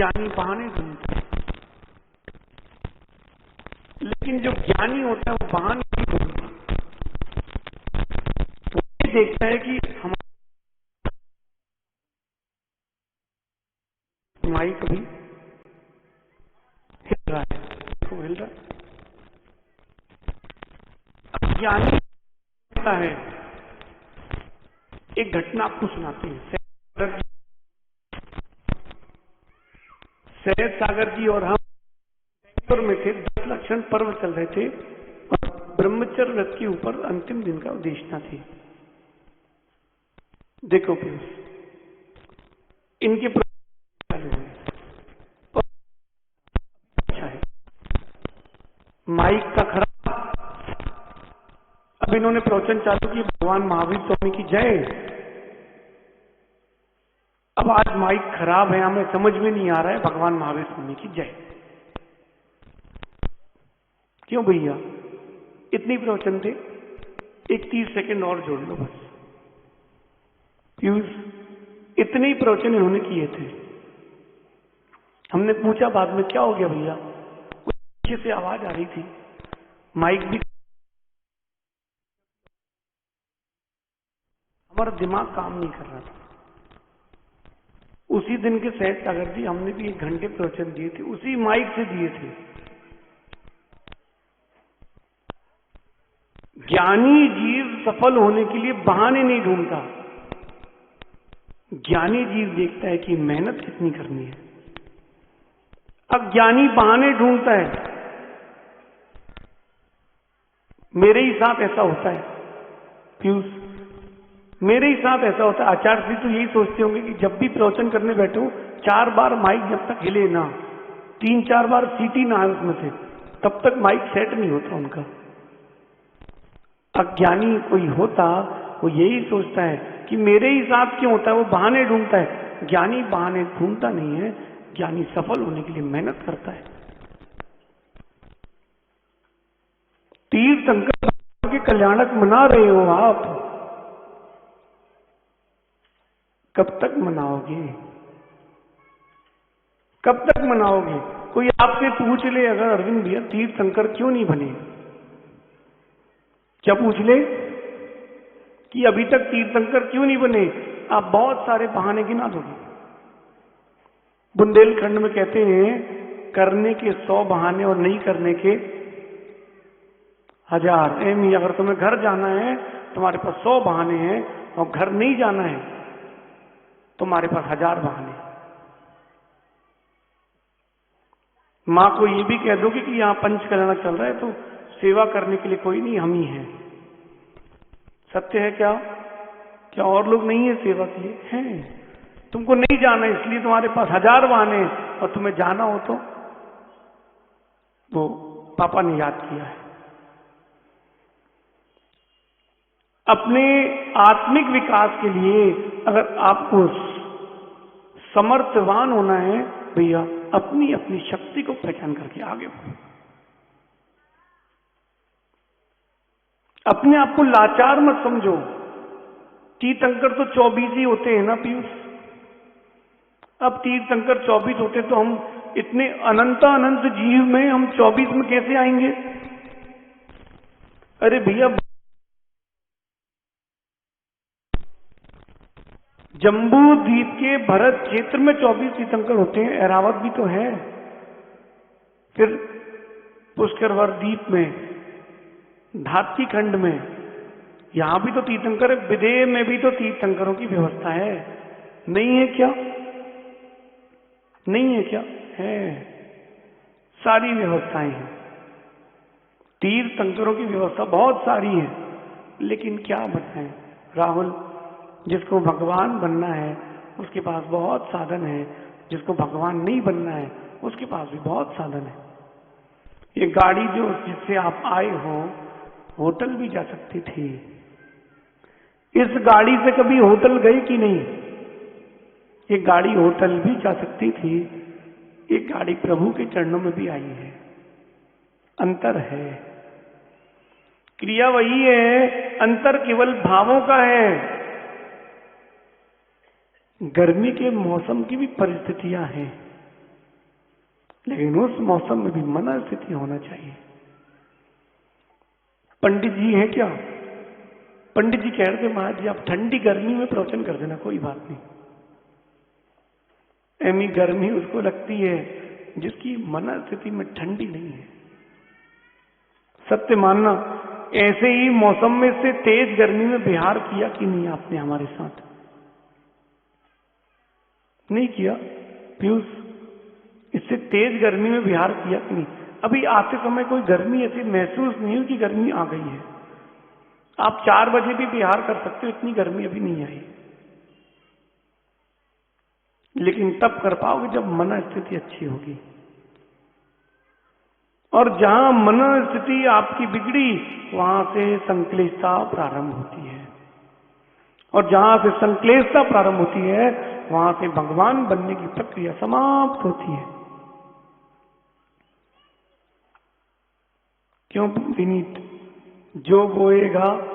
ज्ञानी बहाने ढूंढता है, लेकिन जो ज्ञानी होता है वो बहाने नहीं ढूंढता। वो ये देखता है कि हमारी माई कभी हिल रहा है, तो हिल रहा है। ज्ञानी होता है, एक घटना आपको सुनाते हैं। सैयद सागर जी और हम बेंगलोर में थे, 10 लक्षण पर्व चल रहे थे और ब्रह्मचर्य व्रत के ऊपर अंतिम दिन का उद्देश्य थी। देखो प्लीज, इनके चालू हुए, अच्छा है, माइक का खराब। अब इन्होंने प्रवचन चालू की, भगवान महावीर स्वामी की जय। अब आज माइक खराब है, हमें समझ में नहीं आ रहा है, भगवान महावीर स्वामी की जय। क्यों भैया, इतनी प्रवचन थे, एक 30 सेकंड और जोड़ लो बस। पीयूष, इतने ही प्रवचन इन्होंने किए थे। हमने पूछा बाद में क्या हो गया भैया, पीछे से आवाज आ रही थी, माइक भी, हमारा दिमाग काम नहीं कर रहा था। उसी दिन के सैयद सागर जी, हमने भी 1 घंटे प्रवचन दिए थे, उसी माइक से दिए थे। ज्ञानी जीव सफल होने के लिए बहाने नहीं ढूंढता, ज्ञानी जीव देखता है कि मेहनत कितनी करनी है। अज्ञानी बहाने ढूंढता है। मेरे ही साथ ऐसा होता है पीयूष, मेरे ही साथ ऐसा होता है। आचार्य जी तो यही सोचते होंगे कि जब भी प्रवचन करने बैठो 4 बार माइक जब तक हिले ना, 3-4 बार सीटी ना आए उसमें से, तब तक माइक सेट नहीं होता उनका। अज्ञानी कोई होता वो यही सोचता है कि मेरे ही साथ क्यों होता है, वो बहाने ढूंढता है। ज्ञानी बहाने ढूंढता नहीं है, ज्ञानी सफल होने के लिए मेहनत करता है। तीर्थंकर के कल्याणक मना रहे हो आप, कब तक मनाओगे, कब तक मनाओगे? कोई आपसे पूछ ले अगर, अरविंद भैया तीर्थंकर क्यों नहीं बने, क्या पूछ ले कि अभी तक तीर्थंकर क्यों नहीं बने, आप बहुत सारे बहाने गिना दोगे। बुंदेलखंड में कहते हैं करने के 100 बहाने और नहीं करने के 1000। एमी, अगर तुम्हें घर जाना है तुम्हारे पास 100 बहाने हैं, और घर नहीं जाना है तुम्हारे पास 1000 बहाने। मां को ये भी कह दोगे कि यहां पंचकर्मा चल रहा है तो सेवा करने के लिए कोई नहीं, हम ही हैं। सत्य है क्या? क्या और लोग नहीं है सेवा के लिए? हैं। तुमको नहीं जाना इसलिए तुम्हारे पास 1000 बहाने, और तुम्हें जाना हो तो वो पापा ने याद किया है। अपने आत्मिक विकास के लिए अगर आपको समर्थवान होना है भैया, अपनी अपनी शक्ति को पहचान करके आगे बढ़ो। अपने आप को लाचार मत समझो। तीर्थंकर तो 24 ही होते हैं ना पीयूष। अब तीर्थंकर 24 होते तो हम इतने अनंत जीव में हम 24 में कैसे आएंगे? अरे भैया, जम्बू द्वीप के भरत क्षेत्र में 24 तीर्थंकर होते हैं, ऐरावत भी तो है। फिर पुष्करवर द्वीप में, धात्री खंड में, यहां भी तो तीर्थंकर है। विदेह में भी तो तीर्थंकरों की व्यवस्था है, नहीं है क्या? नहीं है क्या? है, सारी व्यवस्थाएं हैं। तीर्थंकरों की व्यवस्था बहुत सारी है, लेकिन क्या बताएं राहुल, जिसको भगवान बनना है उसके पास बहुत साधन है, जिसको भगवान नहीं बनना है उसके पास भी बहुत साधन है। ये गाड़ी जो जिससे आप आए हो, होटल भी जा सकती थी। इस गाड़ी से कभी होटल गई कि नहीं? ये गाड़ी होटल भी जा सकती थी। ये गाड़ी प्रभु के चरणों में भी आई है। अंतर है, क्रिया वही है, अंतर केवल भावों का है। गर्मी के मौसम की भी परिस्थितियां हैं। लेकिन उस मौसम में भी मन स्थिति होना चाहिए। पंडित जी हैं क्या? पंडित जी कह रहे थे महाराज जी आप ठंडी गर्मी में प्रवचन कर देना, कोई बात नहीं। ऐमी गर्मी उसको लगती है जिसकी मन स्थिति में ठंडी नहीं है। सत्य मानना, ऐसे ही मौसम में से तेज गर्मी में विहार किया कि नहीं आपने हमारे साथ? नहीं किया पीयूष? इससे तेज गर्मी में विहार किया कि नहीं? अभी आते समय कोई गर्मी ऐसी महसूस नहीं हुई कि गर्मी आ गई है। आप 4 बजे भी विहार कर सकते हो, इतनी गर्मी अभी नहीं आई। लेकिन तब कर पाओगे जब मन स्थिति अच्छी होगी। और जहां मन स्थिति आपकी बिगड़ी वहां से संक्लेशता प्रारंभ होती है, और जहां से संक्लेशता प्रारंभ होती है वहां से भगवान बनने की प्रक्रिया समाप्त होती है। क्यों विनीत? जो बोएगा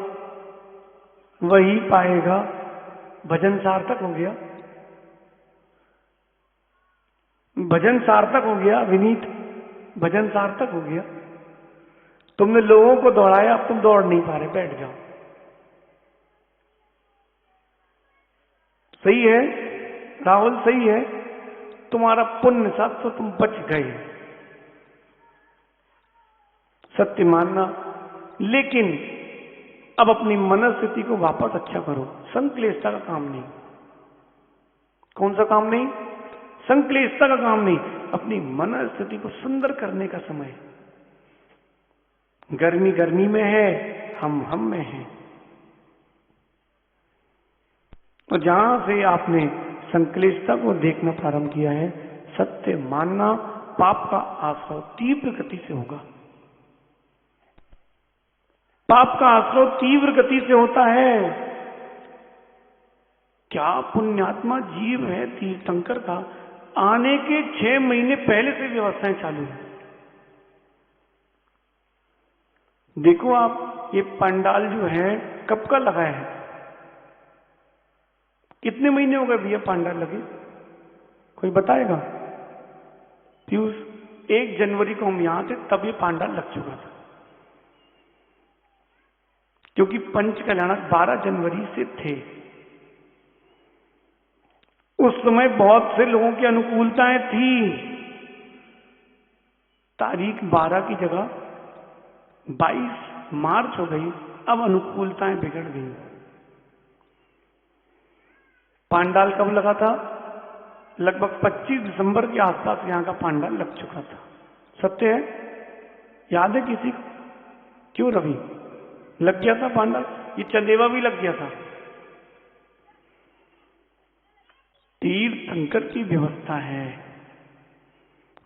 वही पाएगा, भजन सार्थक हो गया। भजन सार्थक हो गया विनीत, भजन सार्थक हो गया। तुमने लोगों को दौड़ाया, अब तुम दौड़ नहीं पा रहे, बैठ जाओ। सही है राहुल, सही है। तुम्हारा पुण्य साथ तो तुम बच गए, सत्य मानना। लेकिन अब अपनी मनस्थिति को वापस अच्छा करो। संक्लेशता का काम नहीं। कौन सा काम नहीं? संक्लेशता का काम नहीं। अपनी मनस्थिति को सुंदर करने का समय। गर्मी गर्मी में है, हम में है। तो जहां से आपने संक्लेशता को देखना प्रारंभ किया है, सत्य मानना, पाप का आश्रव तीव्र गति से होगा। पाप का आश्रव तीव्र गति से होता है। क्या पुण्यात्मा जीव है तीर्थंकर का, आने के 6 महीने पहले से व्यवस्थाएं चालू है। देखो आप, ये पंडाल जो है कब का लगा है? कितने महीने हो गए भैया पंडाल लगे? कोई बताएगा? पीयूष, 1 जनवरी को हम यहां थे, तब ये पंडाल लग चुका था। क्योंकि पंच कल्याणक 12 जनवरी से थे। उस समय बहुत से लोगों की अनुकूलताएं थी। तारीख 12 की जगह 22 मार्च हो गई। अब अनुकूलताएं बिगड़ गई। पंडाल कब लगा था? लगभग 25 दिसंबर के आसपास यहां का पंडाल लग चुका था। सत्य है? याद है किसी को? क्यों रवि? लग गया था पंडाल। ये चंदेवा भी लग गया था। तीर्थंकर की व्यवस्था है।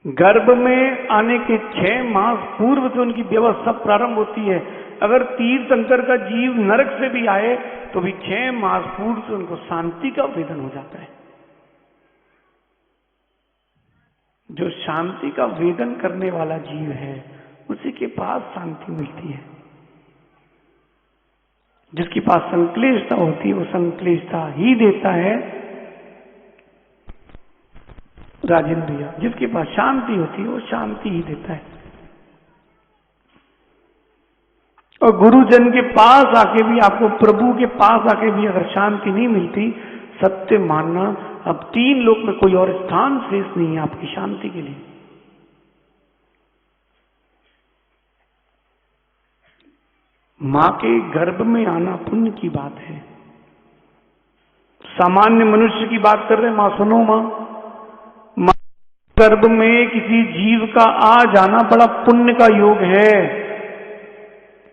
गर्भ में आने के 6 मास पूर्व से उनकी व्यवस्था प्रारंभ होती है। अगर तीर्थंकर का जीव नरक से भी आए तो भी 6 मास पूर्व से उनको शांति का वेदन हो जाता है। जो शांति का वेदन करने वाला जीव है उसी के पास शांति मिलती है। जिसके पास संक्लेशता होती है वो संक्लेशता ही देता है। राजेंद्र भैया, जिसके पास शांति होती है वो शांति ही देता है। और गुरुजन के पास आके भी, आपको प्रभु के पास आके भी अगर शांति नहीं मिलती, सत्य मानना अब 3 लोक में कोई और स्थान शेष नहीं है आपकी शांति के लिए। मां के गर्भ में आना पुण्य की बात है। सामान्य मनुष्य की बात कर रहे हैं। मां सुनो, मां गर्भ में किसी जीव का आ जाना बड़ा पुण्य का योग है।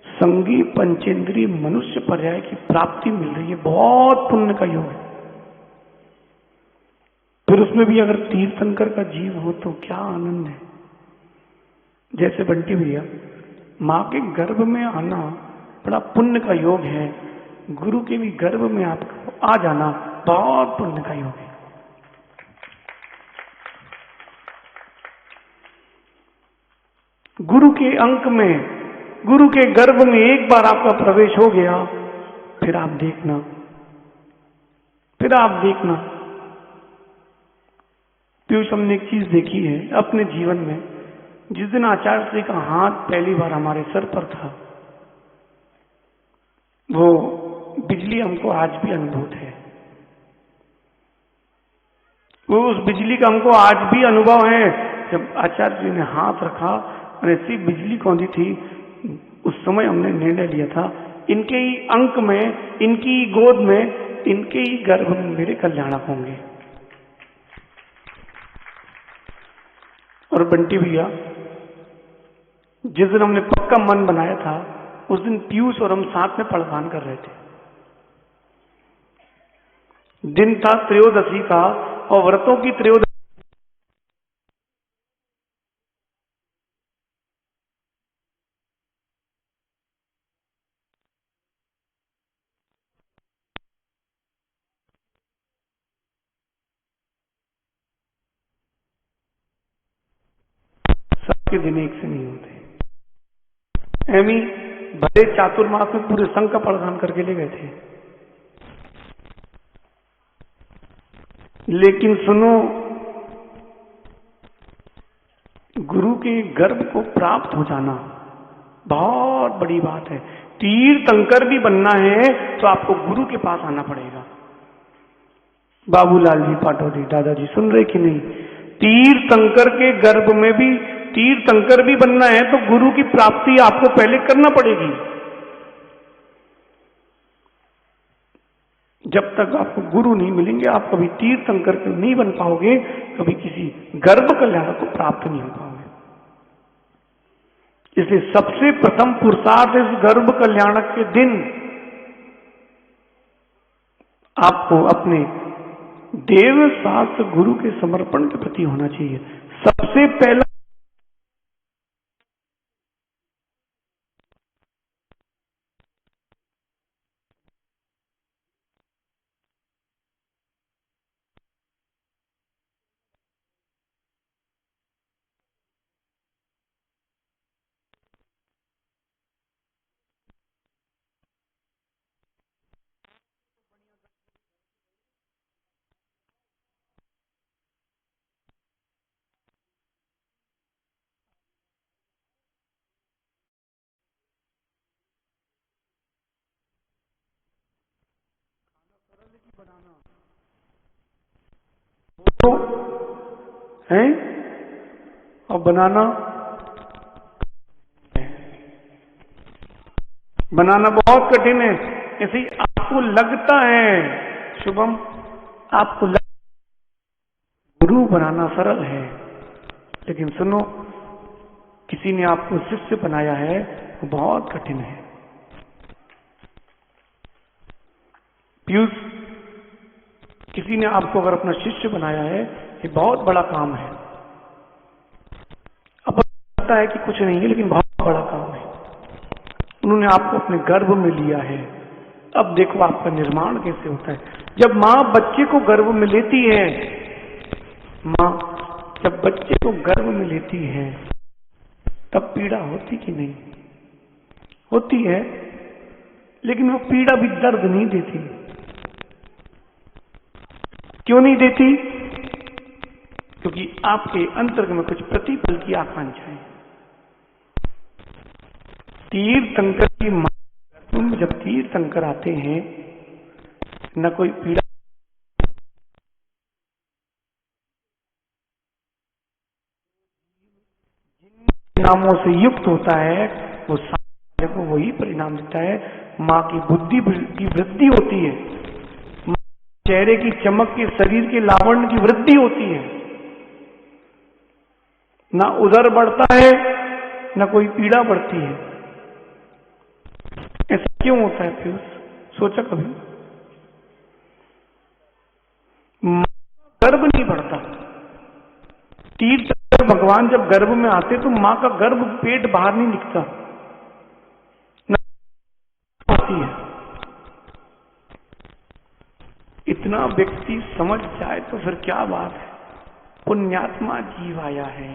संगी पंचेंद्रिय मनुष्य पर्याय की प्राप्ति मिल रही है, बहुत पुण्य का योग है। फिर उसमें भी अगर तीर्थंकर का जीव हो तो क्या आनंद है। जैसे बंटी भैया, मां के गर्भ में आना बड़ा पुण्य का योग है। गुरु के भी गर्भ में आपको आ जाना बहुत पुण्य का योग है। गुरु के अंक में, गुरु के गर्भ में एक बार आपका प्रवेश हो गया, फिर आप देखना, पीयूष, हमने एक चीज देखी है अपने जीवन में। जिस दिन आचार्य श्री का हाथ पहली बार हमारे सर पर था, वो बिजली हमको आज भी अनुभूत है। वो उस बिजली का हमको आज भी अनुभव है। जब आचार्य जी ने हाथ रखा और ऐसी बिजली कौंधी थी, उस समय हमने निर्णय लिया था, इनके ही अंक में, इनकी ही गोद में, इनके ही गर्भ में मेरे कल्याणक होंगे। और बंटी भैया, जिस दिन हमने पक्का मन बनाया था, उस दिन पीयूष और हम साथ में पड़वान कर रहे थे। दिन था त्रयोदशी का, और व्रतों की त्रयोदशी सबके दिन एक से नहीं होते। एमी भले चातुर्मास में पूरे संघ का पड़वान करके ले गए थे, लेकिन सुनो, गुरु के गर्भ को प्राप्त हो जाना बहुत बड़ी बात है। तीर्थंकर भी बनना है तो आपको गुरु के पास आना पड़ेगा। बाबूलाल जी पाटोदी दादाजी सुन रहे कि नहीं? तीर्थंकर के गर्भ में भी तीर्थंकर भी बनना है तो गुरु की प्राप्ति आपको पहले करना पड़ेगी। जब तक आपको गुरु नहीं मिलेंगे, आप कभी तीर्थंकर के नहीं बन पाओगे, कभी किसी गर्भ कल्याण को प्राप्त नहीं हो पाओगे। इसलिए सबसे प्रथम पुरुषार्थ इस गर्भ कल्याणक के दिन आपको अपने देव शास्त्र गुरु के समर्पण के प्रति होना चाहिए। सबसे पहला तो है और बनाना बहुत कठिन है। ऐसे ही आपको लगता है शुभम, आपको गुरु बनाना सरल है, लेकिन सुनो, किसी ने आपको शिष्य बनाया है वो बहुत कठिन है। पीयूष, किसी ने आपको अगर अपना शिष्य बनाया है, ये बहुत बड़ा काम है। अब लगता है कि कुछ नहीं है, लेकिन बहुत बड़ा काम है। उन्होंने आपको अपने गर्भ में लिया है। अब देखो आपका निर्माण कैसे होता है। जब मां बच्चे को गर्भ में लेती है, मां जब बच्चे को गर्भ में लेती है, तब पीड़ा होती कि नहीं? होती है, लेकिन वो पीड़ा भी दर्द नहीं देती। क्यों नहीं देती? क्योंकि आपके अंतर्ग में कुछ प्रतिफल की आकांक्षा है। तीर्थंकर की मां जब तीर्थंकर आते हैं, न कोई पीड़ा, परिणामों से युक्त होता है, वो सामने को वही परिणाम देता है। मां की बुद्धि की वृद्धि होती है, चेहरे की चमक के, शरीर के लावण्य की वृद्धि होती है। ना उदर बढ़ता है, ना कोई पीड़ा बढ़ती है। ऐसा क्यों होता है पीयूष? सोचा कभी? गर्भ नहीं बढ़ता। तीर्थ भगवान जब गर्भ में आते तो मां का गर्भ, पेट बाहर नहीं निकलता, होती है। इतना व्यक्ति समझ जाए तो फिर क्या बात है। पुण्यात्मा जीव आया है,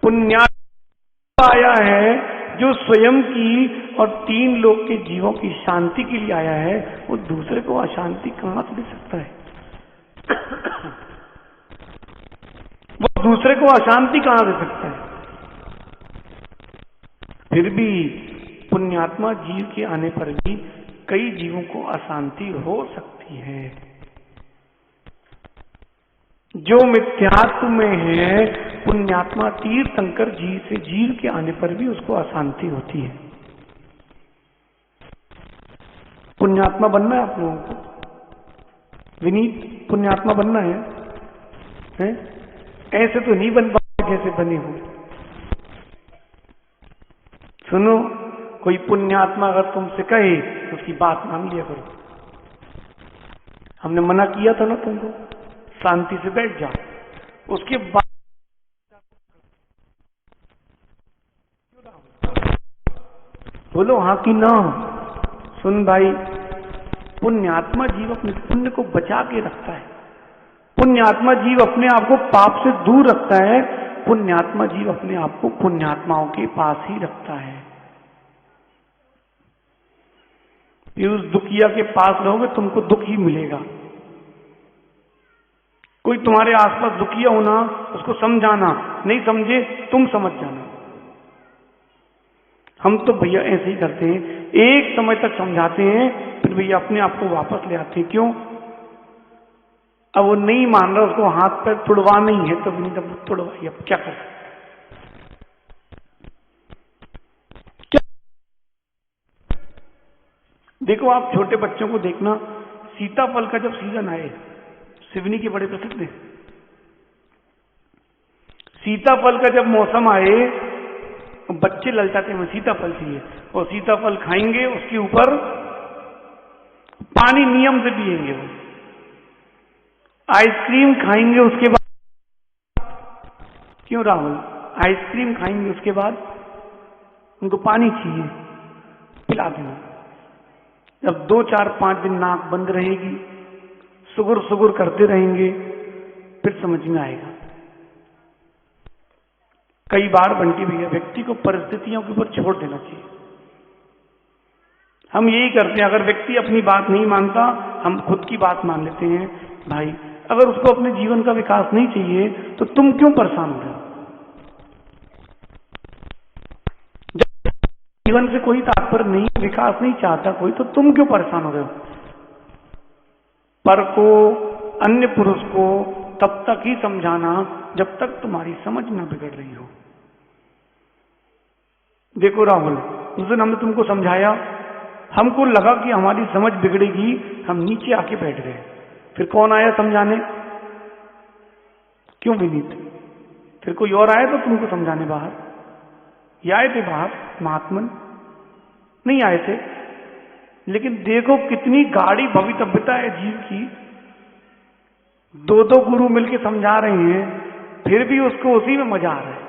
पुण्यात्मा आया है जो स्वयं की और 3 लोक के जीवों की शांति के लिए आया है। वो दूसरे को अशांति कहां से दे सकता है? दूसरे को अशांति कहां दे सकता है? फिर भी पुण्यात्मा जीव के आने पर भी कई जीवों को अशांति हो सकती है। जो मिथ्यात्व में है, पुण्यात्मा तीर्थंकर जीव से जीव के आने पर भी उसको अशांति होती है। पुण्यात्मा बनना है आप लोगों को, विनीत पुण्यात्मा बनना है? ऐसे तो नहीं बन पाए जैसे बने हो। सुनो, कोई पुण्यात्मा अगर तुमसे कहे तो उसकी बात मान लिया करो। हमने मना किया था ना तुमको, शांति से बैठ जाओ। उसके बाद बोलो हाँ कि ना। सुन भाई, पुण्यात्मा जीव अपने पुण्य को बचा के रखता है। पुण्यात्मा जीव अपने आप को पाप से दूर रखता है। पुण्यात्मा जीव अपने आप को पुण्यात्माओं के पास ही रखता है। उस दुखिया के पास रहोगे तुमको दुख ही मिलेगा। कोई तुम्हारे आसपास दुखिया होना, उसको समझाना, नहीं समझे तुम समझ जाना। हम तो भैया ऐसे ही करते हैं, एक समय तक समझाते हैं, फिर भैया अपने आप को वापस ले आते हैं। क्यों? अब वो नहीं मान रहा, उसको हाथ पैर तुड़वा नहीं है तो भी नहीं, तब तुड़वाइए, अब क्या कर। देखो आप छोटे बच्चों को देखना, सीताफल का जब सीजन आए, सिवनी के बड़े प्रसिद्ध है, सीताफल का जब मौसम आए बच्चे ललचाते हैं, सीताफल चाहिए, और सीताफल खाएंगे, उसके ऊपर पानी नियम से पिएंगे, वो आइसक्रीम खाएंगे, उसके बाद क्यों राहुल, आइसक्रीम खाएंगे उसके बाद उनको पानी चाहिए, पिला देना। जब 2 4 5 दिन नाक बंद रहेगी, सुगुर सुगुर करते रहेंगे, फिर समझ में आएगा। कई बार बंटी भैया व्यक्ति को परिस्थितियों के ऊपर छोड़ देना चाहिए। हम यही करते हैं, अगर व्यक्ति अपनी बात नहीं मानता हम खुद की बात मान लेते हैं। भाई अगर उसको अपने जीवन का विकास नहीं चाहिए तो तुम क्यों परेशान हो रहे हो? जब जीवन से कोई तात्पर्य नहीं, विकास नहीं चाहता कोई, तो तुम क्यों परेशान हो रहे हो? पर को, अन्य पुरुष को तब तक ही समझाना जब तक तुम्हारी समझ न बिगड़ रही हो। देखो राहुल, उस दिन हमने तुमको समझाया, हमको लगा कि हमारी समझ बिगड़ेगी, हम नीचे आके बैठ गए। फिर कौन आया समझाने? क्यों विनीत? फिर कोई और आया तो तुमको समझाने बाहर? ये आए थे बाहर महात्मन? नहीं आए थे। लेकिन देखो कितनी गाढ़ी भवितव्यता है जीव की। 2 गुरु मिलके समझा रहे हैं, फिर भी उसको उसी में मजा आ रहा है।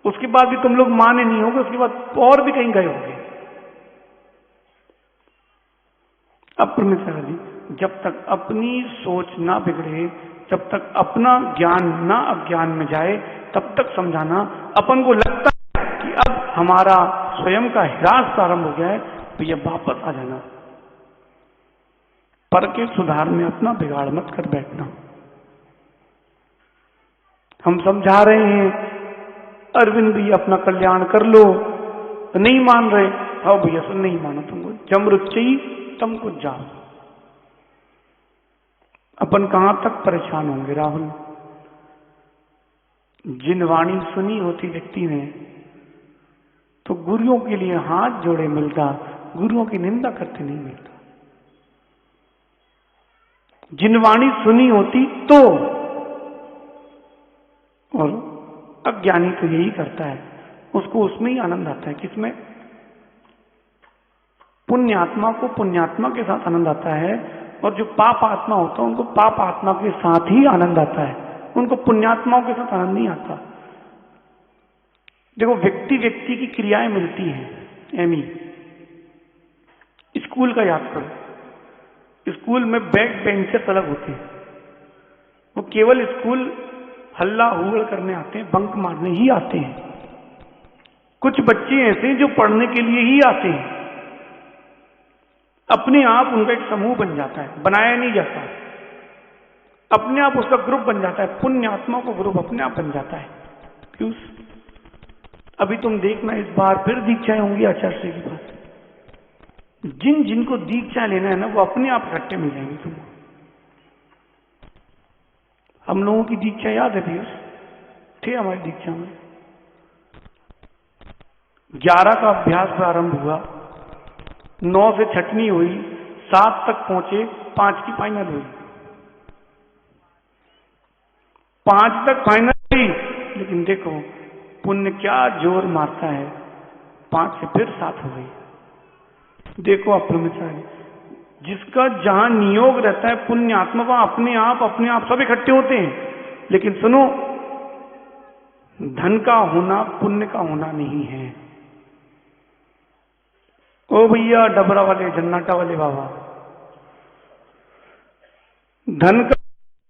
उसके बाद भी तुम लोग माने नहीं होगे, उसके बाद और भी कहीं गए होंगे। अब परमेश्वर जी, जब तक अपनी सोच ना बिगड़े, जब तक अपना ज्ञान ना अज्ञान में जाए, तब तक समझाना। अपन को लगता है कि अब हमारा स्वयं का ह्रास प्रारंभ हो गया है, तो ये वापस आ जाना। पर के सुधार में अपना बिगाड़ मत कर बैठना। हम समझा रहे हैं, अरविंद भी अपना कल्याण कर लो, तो नहीं मान रहे। हाँ भैया सुन, नहीं मानो तुमको, जम रुचि तुमको जाओ। अपन कहां तक परेशान होंगे राहुल? जिन वाणी सुनी होती व्यक्ति ने, तो गुरुओं के लिए हाथ जोड़े मिलता, गुरुओं की निंदा करते नहीं मिलता। जिन वाणी सुनी होती तो, और अज्ञानी तो यही करता है, उसको उसमें ही आनंद आता है। किसमें? पुण्यात्मा को पुण्यात्मा के साथ आनंद आता है, और जो पाप आत्मा होता है उनको पाप आत्मा के साथ ही आनंद आता है, उनको पुण्यात्माओं के साथ आनंद नहीं आता। देखो व्यक्ति व्यक्ति की क्रियाएं मिलती हैं। एमी स्कूल का याद करो, स्कूल में बैक बेंचर्स अलग होते हैं, वो केवल स्कूल हल्ला हुड़ करने आते हैं, बंक मारने ही आते हैं। कुछ बच्चे ऐसे जो पढ़ने के लिए ही आते हैं, अपने आप उनका एक समूह बन जाता है, बनाया नहीं जाता। अपने आप उसका ग्रुप बन जाता है, पुण्य आत्मा को ग्रुप अपने आप बन जाता है। क्यों? अभी तुम देखना, इस बार फिर दीक्षाएं होंगी आचार्य श्री के पास। जिन जिनको दीक्षा लेना है ना, वो अपने आप इकट्ठे मिल जाएंगे तुमको। हम लोगों की दीक्षा याद है पीयूष, थे हमारी दीक्षा में 11 का अभ्यास प्रारंभ हुआ, 9 से छठनी हुई, 7 तक पहुंचे, 5 की फाइनल हुई। 5 तक फाइनल हुई, लेकिन देखो पुण्य क्या जोर मारता है, 5 से फिर 7 हो गई। देखो अप्रमिचारी, जिसका जहां नियोग रहता है पुण्य आत्मा का, अपने आप सब इकट्ठे होते हैं। लेकिन सुनो, धन का होना पुण्य का होना नहीं है। ओ भैया डबरा वाले, जन्नाटा वाले बाबा, धन का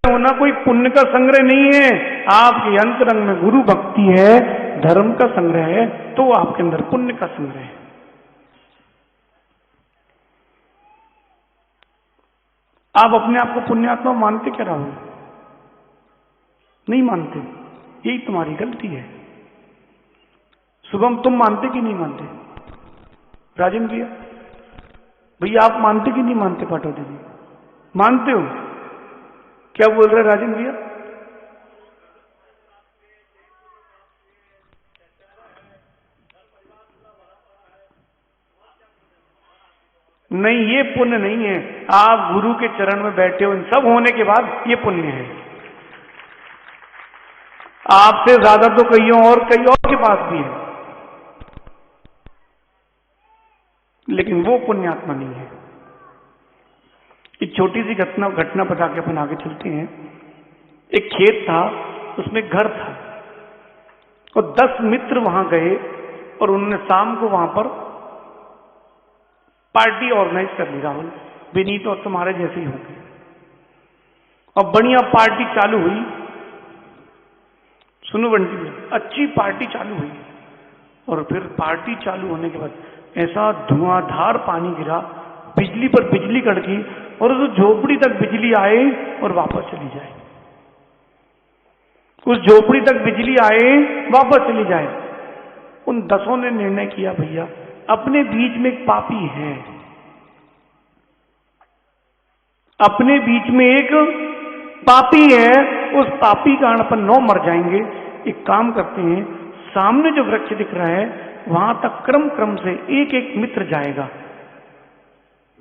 होना कोई पुण्य का संग्रह नहीं है। आपके अंतरंग में गुरु भक्ति है, धर्म का संग्रह है, तो आपके अंदर पुण्य का संग्रह है। आप अपने आप को पुण्यात्मा मानते क्या राहुल? नहीं मानते, यही तुम्हारी गलती है। शुभम, तुम मानते कि नहीं मानते? राजेंद्र भैया, भैया आप मानते कि नहीं मानते? पाटोदी जी, मानते हो? क्या बोल रहे राजेंद्र भैया? नहीं, ये पुण्य नहीं है। आप गुरु के चरण में बैठे हो, इन सब होने के बाद ये पुण्य है। आपसे ज्यादा तो कई और के पास भी है, लेकिन वो पुण्यात्मा नहीं है। एक छोटी सी घटना बता के अपन आगे चलते हैं। एक खेत था, उसमें घर था, और 10 मित्र वहां गए और उन्होंने शाम को वहां पर पार्टी ऑर्गेनाइज कर ली। राहुल, विनीत और तुम्हारे जैसे ही होंगे, और बढ़िया पार्टी चालू हुई। सुनो बंटी भैया, अच्छी पार्टी चालू हुई, और फिर पार्टी चालू होने के बाद ऐसा धुआंधार पानी गिरा, बिजली पर बिजली कड़की, और उस झोपड़ी तक बिजली आए और वापस चली जाए। उस झोपड़ी तक बिजली आए, वापस चली जाए। उन 10 ने निर्णय किया, भैया अपने बीच में एक पापी है, अपने बीच में एक पापी है, उस पापी कारण अपन 9 मर जाएंगे। एक काम करते हैं, सामने जो वृक्ष दिख रहा है वहां तक क्रम से एक एक मित्र जाएगा,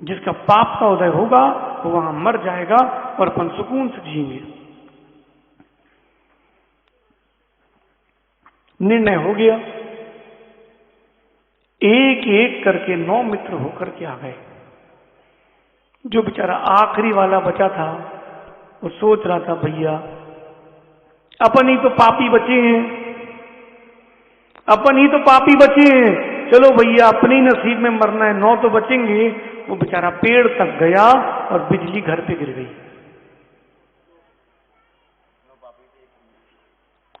जिसका पाप का उदय होगा वो वहां मर जाएगा और अपन सुकून से जिएंगे। निर्णय हो गया, एक एक करके 9 मित्र होकर के आ गए। जो बेचारा आखिरी वाला बचा था वो सोच रहा था, भैया अपन ही तो पापी बचे हैं, अपन ही तो पापी बचे हैं, चलो भैया अपने ही नसीब में मरना है, 9 तो बचेंगे। वो बेचारा पेड़ तक गया और बिजली घर पे गिर गई।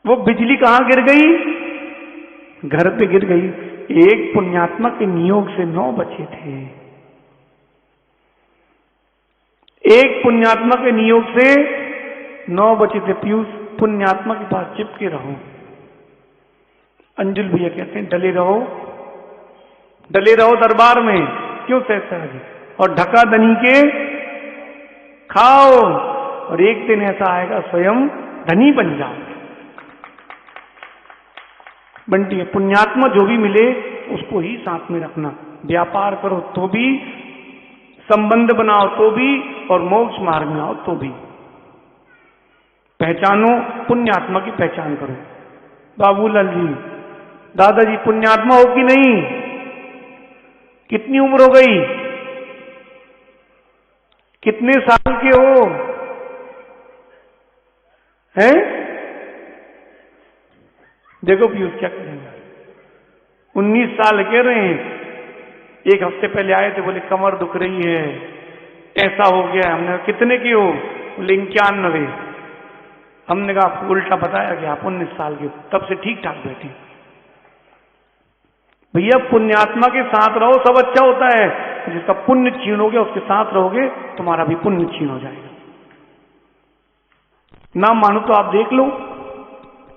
वो बिजली कहां गिर गई? घर पे गिर गई। एक पुण्यात्मा के नियोग से 9 बचे थे। एक पुण्यात्मा के नियोग से 9 बचे थे। पीयूष, पुण्यात्मा के पास चिपके रहो। अंजुल भैया कहते हैं डले रहो दरबार में। क्यों सहसा जी? और ढका दनी के खाओ, और एक दिन ऐसा आएगा स्वयं धनी बन जाओ। बंटी, पुण्यात्मा जो भी मिले उसको ही साथ में रखना। व्यापार करो तो भी, संबंध बनाओ तो भी, और मोक्ष मार्ग में आओ तो भी। पहचानो, पुण्यात्मा की पहचान करो। बाबूलाल जी, दादाजी पुण्यात्मा हो कि नहीं? कितनी उम्र हो गई? कितने साल के हो? हैं? देखो पीयूष क्या करेंगे, 19 साल कह रहे हैं। एक हफ्ते पहले आए थे, बोले कमर दुख रही है, ऐसा हो गया। हमने कितने की हो? बोले 91। हमने कहा आपको उल्टा बताया कि आप 19 साल के, तब से ठीक ठाक बैठे। भैया पुण्यात्मा के साथ रहो, सब अच्छा होता है। जिसका पुण्य क्षीण हो गया उसके साथ रहोगे, तुम्हारा भी पुण्य क्षीण हो जाएगा। ना मानो तो आप देख लो,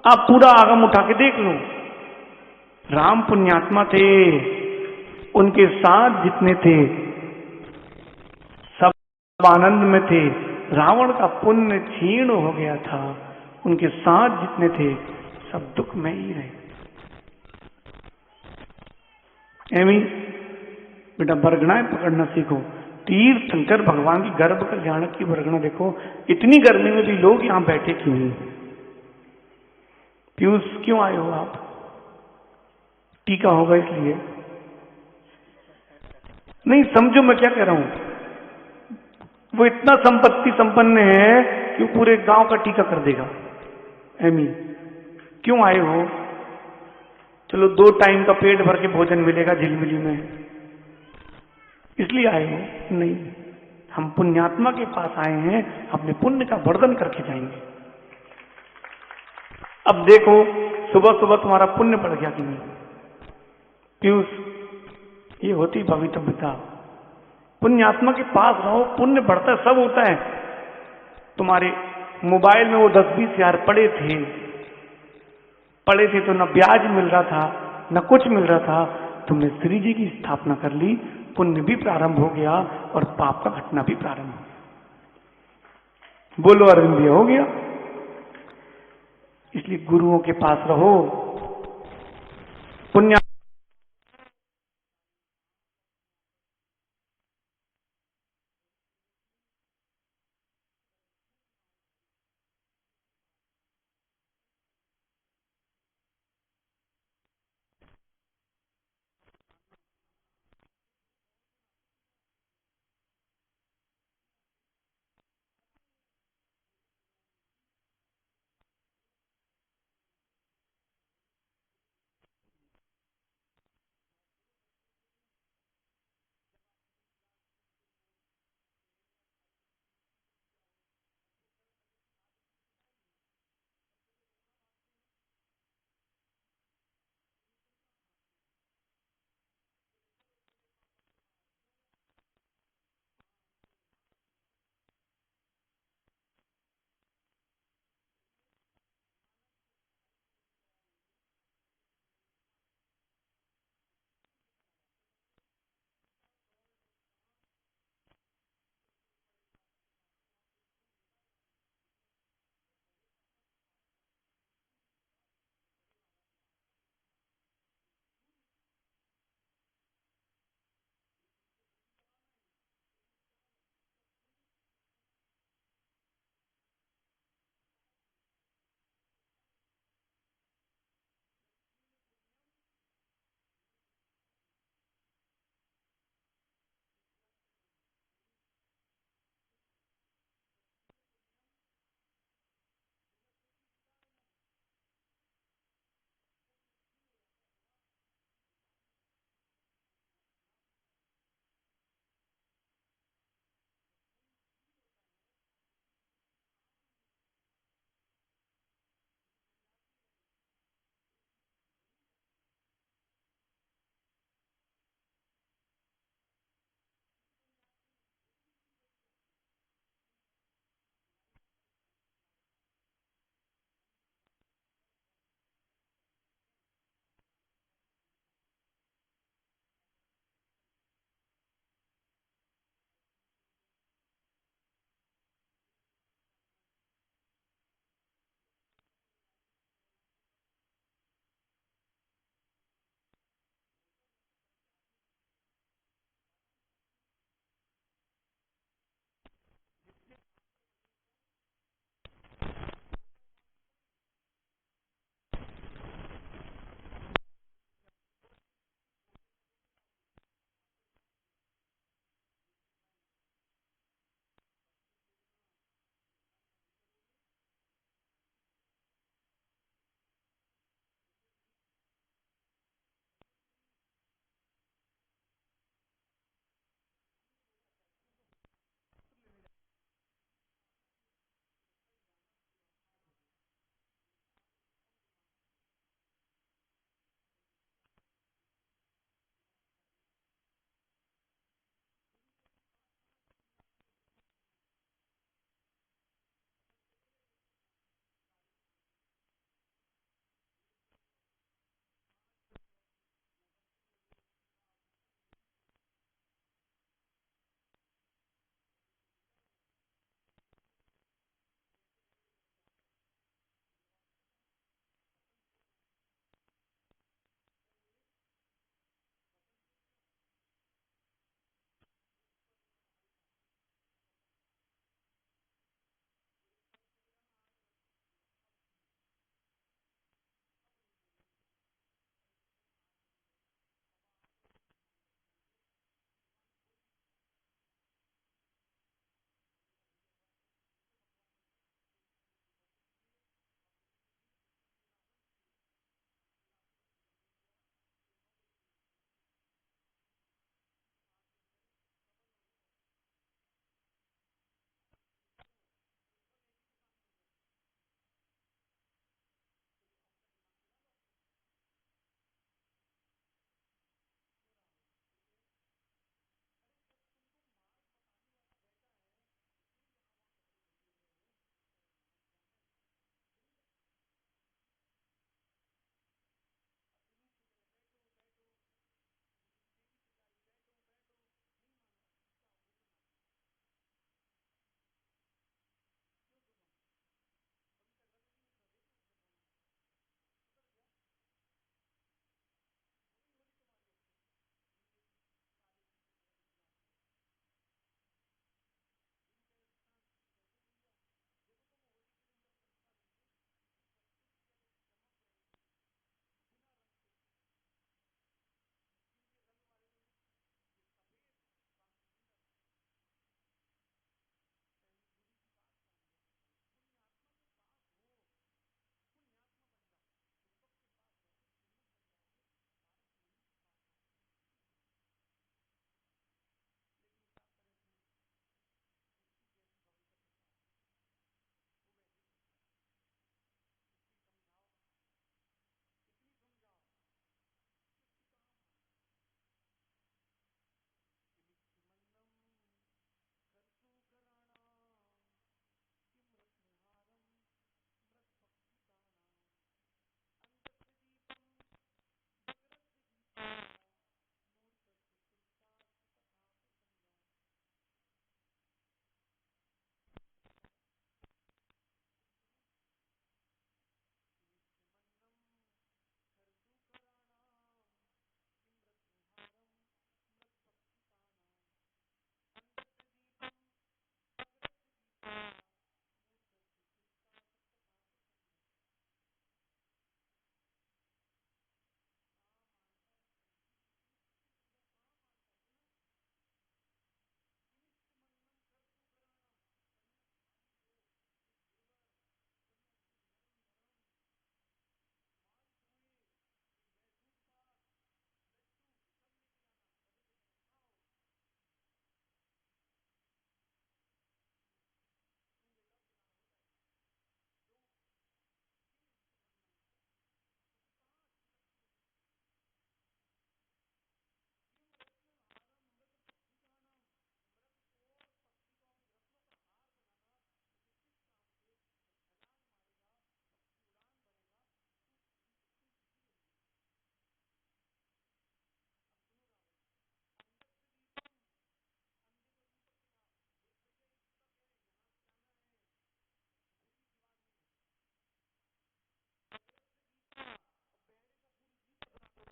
आप पूरा आगम उठा के देख लो। राम पुण्यात्मा थे, उनके साथ जितने थे सब आनंद में थे। रावण का पुण्य क्षीण हो गया था, उनके साथ जितने थे सब दुख में ही रहे। एमी बेटा बरगनाएं पकड़ना सीखो। तीर्थंकर भगवान की गर्भ कल्याण की बरगना देखो, इतनी गर्मी में भी लोग यहां बैठे क्यों हैं? पीयूष क्यों आए हो आप? टीका होगा इसलिए नहीं, समझो मैं क्या कह रहा हूं। वो इतना संपत्ति संपन्न है कि वो पूरे गांव का टीका कर देगा। एमी क्यों आए हो? चलो 2 टाइम का पेट भर के भोजन मिलेगा झिलमिली में, इसलिए आए हो? नहीं, हम पुण्यात्मा के पास आए हैं, अपने पुण्य का वर्धन करके जाएंगे। अब देखो सुबह सुबह तुम्हारा पुण्य बढ़ गया कि नहीं? पीयूष, ये होती भवितव्यता। पुण्यात्मा के पास रहो, पुण्य बढ़ता है, सब होता है। तुम्हारे मोबाइल में वो 10-20 हजार पड़े थे तो न ब्याज मिल रहा था न कुछ मिल रहा था, तुमने श्री जी की स्थापना कर ली, पुण्य भी प्रारंभ हो गया और पाप का घटना भी प्रारंभ हो गया। बोलो अरविंद, हो गया। इसलिए गुरुओं के पास रहो, पुण्य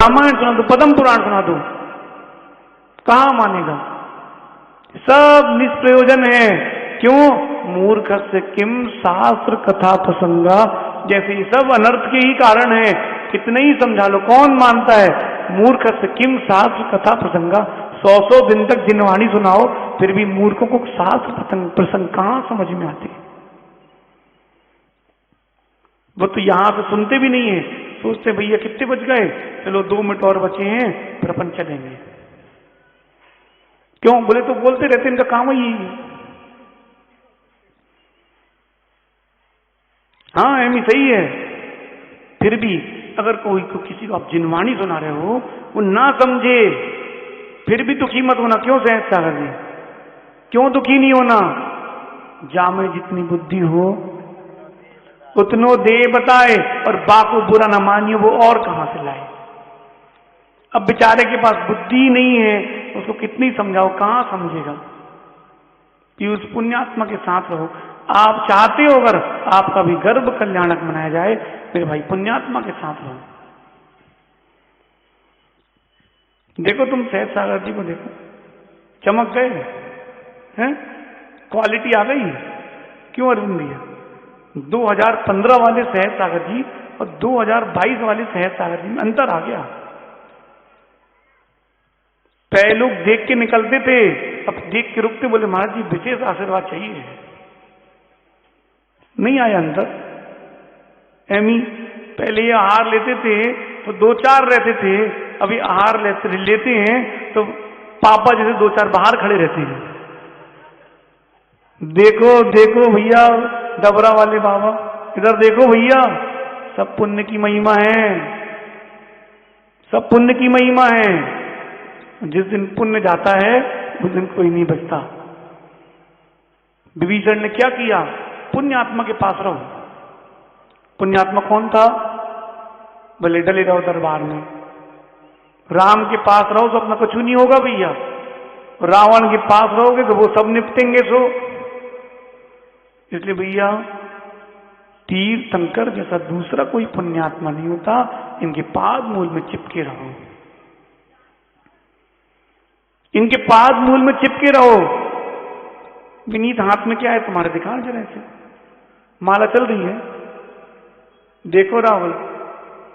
रामायण सुना दो, पद्म पुराण सुना दो, कहां मानेगा? सब निष्प्रयोजन है। क्यों? मूर्ख से किम शास्त्र कथा प्रसंगा, जैसे ये सब अनर्थ के ही कारण है। कितने ही समझा लो, कौन मानता है? मूर्ख से किम शास्त्र कथा प्रसंगा, 100 दिन तक जिनवाणी सुनाओ फिर भी मूर्खों को शास्त्र प्रसंग कहां समझ में आते? वो तो यहां से सुनते भी नहीं है, सोचते भैया कितने बज गए, चलो 2 मिनट और बचे हैं फिर अपन चलेंगे। क्यों? बोले तो बोलते रहते, इनका काम ही यही है। हाँ एमी सही है। फिर भी अगर कोई को किसी को आप जिनवाणी सुना रहे हो, वो ना समझे, फिर भी दुखी मत होना। क्यों सहज सागर जी, क्यों दुखी नहीं होना? जा में जितनी बुद्धि हो उतनो दे बताए, और बाको बुरा न मानियो, वो और कहां से लाए? अब बेचारे के पास बुद्धि नहीं है, उसको कितनी समझाओ, कहां समझेगा? कि उस पुण्यात्मा के साथ रहो। आप चाहते हो अगर आपका भी गर्भ कल्याणक बनाया जाए, मेरे भाई पुण्यात्मा के साथ रहो। देखो तुम सहज सागर जी को देखो, चमक गए हैं, क्वालिटी आ गई। क्यों अरविंद भैया? 2015 वाले सहज सागर जी और 2022 वाले सहज सागर जी में अंतर आ गया। पहले लोग देख के निकलते थे, अब देख के रुकते, बोले महाराज जी विशेष आशीर्वाद चाहिए। नहीं आया अंतर। एमी पहले ये आहार लेते थे तो 2-4 रहते थे, अभी आहार लेते हैं तो पापा जैसे 2-4 बाहर खड़े रहते हैं। देखो देखो भैया डबरा वाले बाबा, इधर देखो भैया, सब पुण्य की महिमा है, सब पुण्य की महिमा है। जिस दिन पुण्य जाता है उस दिन कोई नहीं बचता। विभीषण ने क्या किया? पुण्यात्मा के पास रहो। पुण्यात्मा कौन था? भले डले रहो दरबार में, राम के पास रहो तो अपना कुछ नहीं होगा भैया, रावण के पास रहोगे तो वो सब निपटेंगे। सो इसलिए भैया तीर्थंकर जैसा दूसरा कोई पुण्यात्मा नहीं होता, इनके पाद मूल में चिपके रहो, इनके पाद मूल में चिपके रहो। विनीत हाथ में क्या है तुम्हारे? दिखा जरा ऐसे, माला चल रही है, देखो राहुल,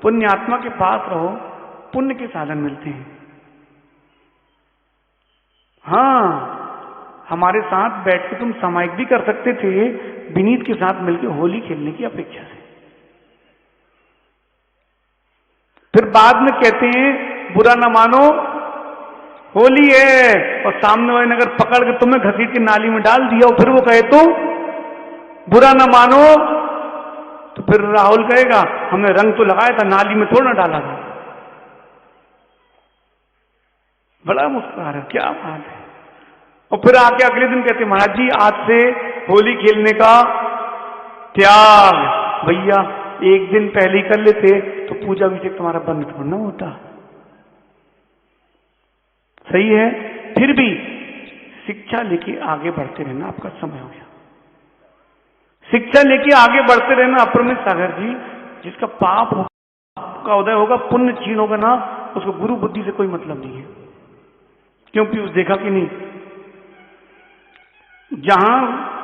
पुण्यात्मा के पास रहो, पुण्य के साधन मिलते हैं। हाँ, हमारे साथ बैठ के तुम सामायिक भी कर सकते थे विनीत के साथ मिलकर होली खेलने की अपेक्षा से। फिर बाद में कहते हैं बुरा ना मानो, होली है, और सामने वाले ने अगर पकड़ के तुम्हें घसीट के नाली में डाल दिया और फिर वो कहे तो बुरा ना मानो, तो फिर राहुल कहेगा हमने रंग तो लगाया था, नाली में थोड़ा ना डाला था। बड़ा मुस्कुरा रहा, क्या बात है। और फिर आके अगले दिन कहते महाराज जी आज से होली खेलने का त्याग। भैया एक दिन पहले ही कर लेते तो पूजा अभिषेक तुम्हारा बंद थोड़ा होता। सही है। फिर भी शिक्षा लेके आगे बढ़ते रहना, आपका समय हो गया। शिक्षा लेके आगे बढ़ते रहना। अप्रमित सागर जी, जिसका पाप का उदय होगा, पुण्य क्षीण होगा ना, उसको गुरु बुद्धि से कोई मतलब नहीं है। क्यों पीयूष, देखा कि नहीं? जहां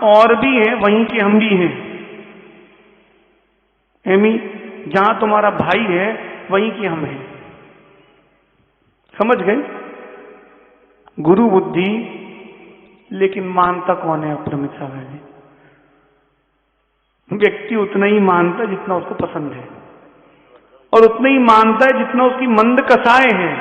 और भी है वहीं के हम भी हैं। एमी, जहां तुम्हारा भाई है वहीं के हम हैं। समझ गए? गुरु बुद्धि, लेकिन मानता कौन है? अप्रमित सागर जी, व्यक्ति उतना ही मानता है जितना उसको पसंद है, और उतना ही मानता है जितना उसकी मंद कसाएं हैं।